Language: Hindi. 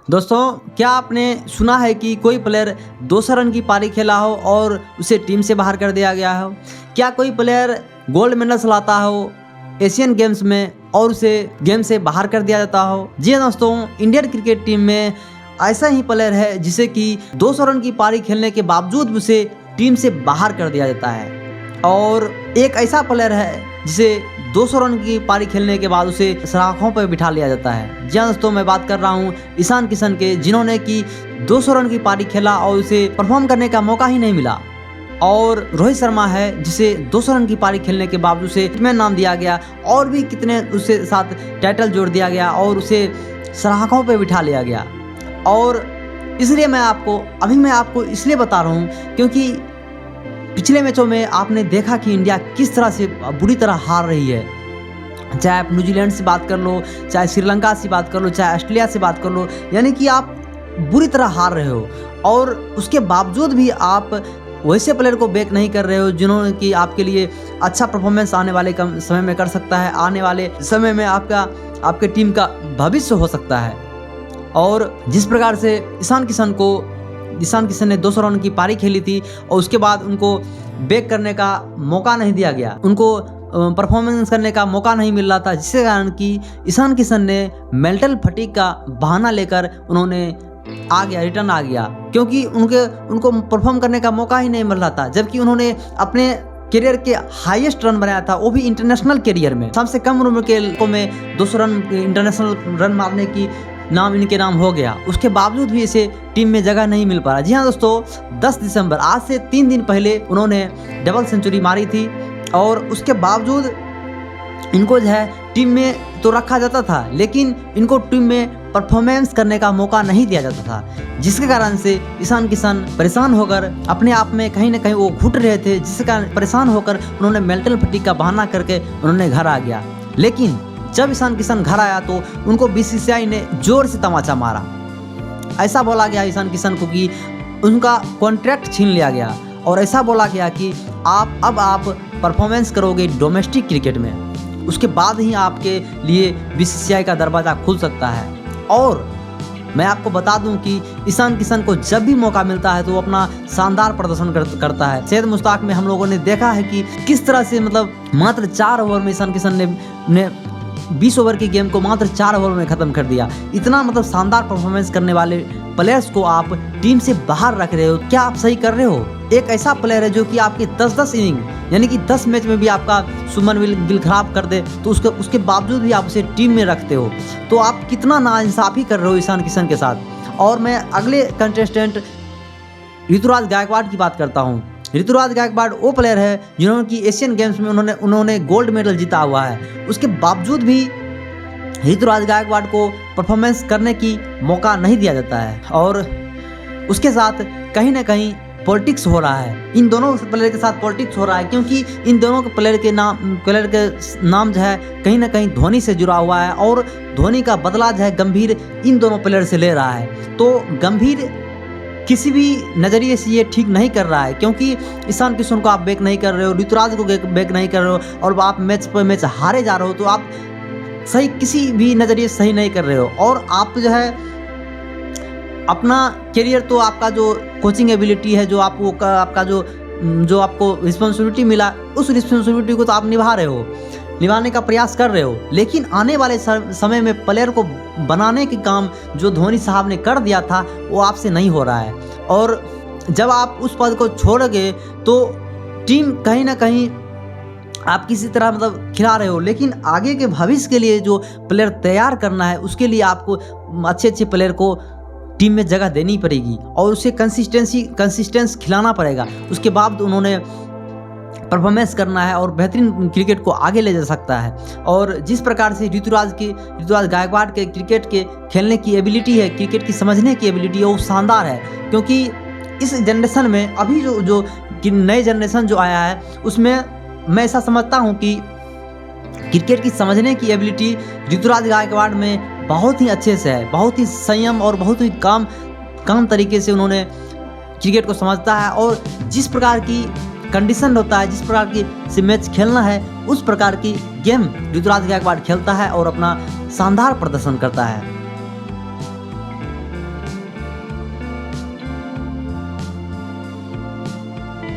दोस्तों, क्या आपने सुना है कि कोई प्लेयर 200 रन की पारी खेला हो और उसे टीम से बाहर कर दिया गया हो? क्या कोई प्लेयर गोल्ड मेडल्स लाता हो एशियन गेम्स में और उसे गेम से बाहर कर दिया जाता हो? जी हाँ दोस्तों, इंडियन क्रिकेट टीम में ऐसा ही प्लेयर है जिसे कि 200 रन की पारी खेलने के बावजूद उसे टीम से बाहर कर दिया जाता है। और एक ऐसा प्लेयर है जिसे 200 रन की पारी खेलने के बाद उसे सलाखों पर बिठा लिया जाता है। जी हाँ दोस्तों, मैं बात कर रहा हूँ ईशान किशन के, जिन्होंने कि 200 रन की पारी खेला और उसे परफॉर्म करने का मौका ही नहीं मिला। और रोहित शर्मा है जिसे 200 रन की पारी खेलने के बावजूद उसे हिटमैन नाम दिया गया और भी कितने उसके साथ टाइटल जोड़ दिया गया और उसे सलाखों पर बिठा लिया गया। और इसलिए मैं आपको इसलिए बता रहा हूँ क्योंकि पिछले मैचों में आपने देखा कि इंडिया किस तरह से बुरी तरह हार रही है। चाहे आप न्यूजीलैंड से बात कर लो, चाहे श्रीलंका से बात कर लो, चाहे ऑस्ट्रेलिया से बात कर लो, यानी कि आप बुरी तरह हार रहे हो और उसके बावजूद भी आप वैसे प्लेयर को बैक नहीं कर रहे हो जिन्होंने कि आपके लिए अच्छा परफॉर्मेंस आने वाले कम समय में कर सकता है, आने वाले समय में आपके टीम का भविष्य हो सकता है। और जिस प्रकार से ईशान किशन ने 200 रन की पारी खेली थी और उसके बाद उनको बैक करने का मौका नहीं दिया गया, उनको परफॉर्मेंस करने का मौका नहीं मिल रहा था, जिसके कारण कि ईशान किशन ने मेंटल फटीग का बहाना लेकर उन्होंने रिटर्न आ गया, क्योंकि उनको परफॉर्म करने का मौका ही नहीं मिल रहा था। जबकि उन्होंने अपने करियर के हाईएस्ट रन बनाया था, वो भी इंटरनेशनल करियर में। सबसे कम उम्र के लोगों में 200 रन इंटरनेशनल रन मारने की नाम इनके नाम हो गया, उसके बावजूद भी इसे टीम में जगह नहीं मिल पा रहा। जी हाँ दोस्तों, 10 दिसंबर आज से 3 दिन पहले उन्होंने डबल सेंचुरी मारी थी और उसके बावजूद इनको जो है टीम में तो रखा जाता था, लेकिन इनको टीम में परफॉर्मेंस करने का मौका नहीं दिया जाता था, जिसके कारण से ईशान किशन परेशान होकर अपने आप में कहीं ना कहीं वो घुट रहे थे, जिसके कारण परेशान होकर उन्होंने मेंटल फटीग का बहाना करके उन्होंने घर आ गया। लेकिन जब ईशान किशन घर आया तो उनको बीसीसीआई ने जोर से तमाचा मारा। ऐसा बोला गया ईशान किशन को कि उनका कॉन्ट्रैक्ट छीन लिया गया और ऐसा बोला गया कि आप परफॉर्मेंस करोगे डोमेस्टिक क्रिकेट में, उसके बाद ही आपके लिए बीसीसीआई का दरवाज़ा खुल सकता है। और मैं आपको बता दूं कि ईशान किशन को जब भी मौका मिलता है तो वो अपना शानदार प्रदर्शन करता है। सैयद मुश्ताक में हम लोगों ने देखा है कि किस तरह से मात्र 4 ओवर में ईशान किशन ने 20 ओवर की गेम को मात्र 4 ओवर में ख़त्म कर दिया। इतना शानदार परफॉर्मेंस करने वाले प्लेयर्स को आप टीम से बाहर रख रहे हो, क्या आप सही कर रहे हो? एक ऐसा प्लेयर है जो कि आपके 10-10 इनिंग यानी कि 10 मैच में भी आपका सुमन गिल खराब कर दे तो उसके बावजूद भी आप उसे टीम में रखते हो, तो आप कितना नाइंसाफ़ी कर रहे हो ईशान किशन के साथ। और मैं अगले कंटेस्टेंट ऋतुराज गायकवाड़ की बात करता हूँ। ऋतुराज गायकवाड़ वो प्लेयर है जिन्होंने कि एशियन गेम्स में उन्होंने गोल्ड मेडल जीता हुआ है, उसके बावजूद भी ऋतुराज गायकवाड़ को परफॉर्मेंस करने की मौका नहीं दिया जाता है। और उसके साथ कहीं ना कहीं पॉलिटिक्स हो रहा है, इन दोनों प्लेयर के साथ पॉलिटिक्स हो रहा है, क्योंकि इन दोनों के प्लेयर के नाम जो है कहीं ना कहीं धोनी से जुड़ा हुआ है और धोनी का बदला जो है गंभीर इन दोनों प्लेयर से ले रहा है। तो गंभीर किसी भी नज़रिए से ये ठीक नहीं कर रहा है, क्योंकि ईशान किशन को आप बैक नहीं कर रहे हो, ऋतुराज को बैक नहीं कर रहे हो और आप मैच पर मैच हारे जा रहे हो, तो आप सही किसी भी नज़रिए से सही नहीं कर रहे हो। और आप जो है अपना करियर, तो आपका जो कोचिंग एबिलिटी है, जो आपका जो आपको रिस्पॉन्सिबिलिटी मिला, उस रिस्पॉन्सिबिलिटी को तो आप निभाने का प्रयास कर रहे हो, लेकिन आने वाले समय में प्लेयर को बनाने के काम जो धोनी साहब ने कर दिया था वो आपसे नहीं हो रहा है। और जब आप उस पद को छोड़ोगे तो टीम कहीं ना कहीं आप किसी तरह खिला रहे हो, लेकिन आगे के भविष्य के लिए जो प्लेयर तैयार करना है उसके लिए आपको अच्छे प्लेयर को टीम में जगह देनी पड़ेगी और उसे कंसिस्टेंस खिलाना पड़ेगा। उसके बाद उन्होंने परफॉर्मेंस करना है और बेहतरीन क्रिकेट को आगे ले जा सकता है। और जिस प्रकार से ऋतुराज गायकवाड़ के क्रिकेट के खेलने की एबिलिटी है, क्रिकेट की समझने की एबिलिटी है, वो शानदार है। क्योंकि इस जनरेशन में अभी जो नए जनरेशन जो आया है उसमें मैं ऐसा समझता हूँ कि क्रिकेट की समझने की एबिलिटी ऋतुराज गायकवाड़ में बहुत ही अच्छे से है, बहुत ही संयम और बहुत ही काम तरीके से उन्होंने क्रिकेट को समझता है। और जिस प्रकार की कंडीशन होता है, जिस प्रकार की से मैच खेलना है, उस प्रकार की गेम ऋतुराज गायकवाड़ खेलता है और अपना शानदार प्रदर्शन करता है।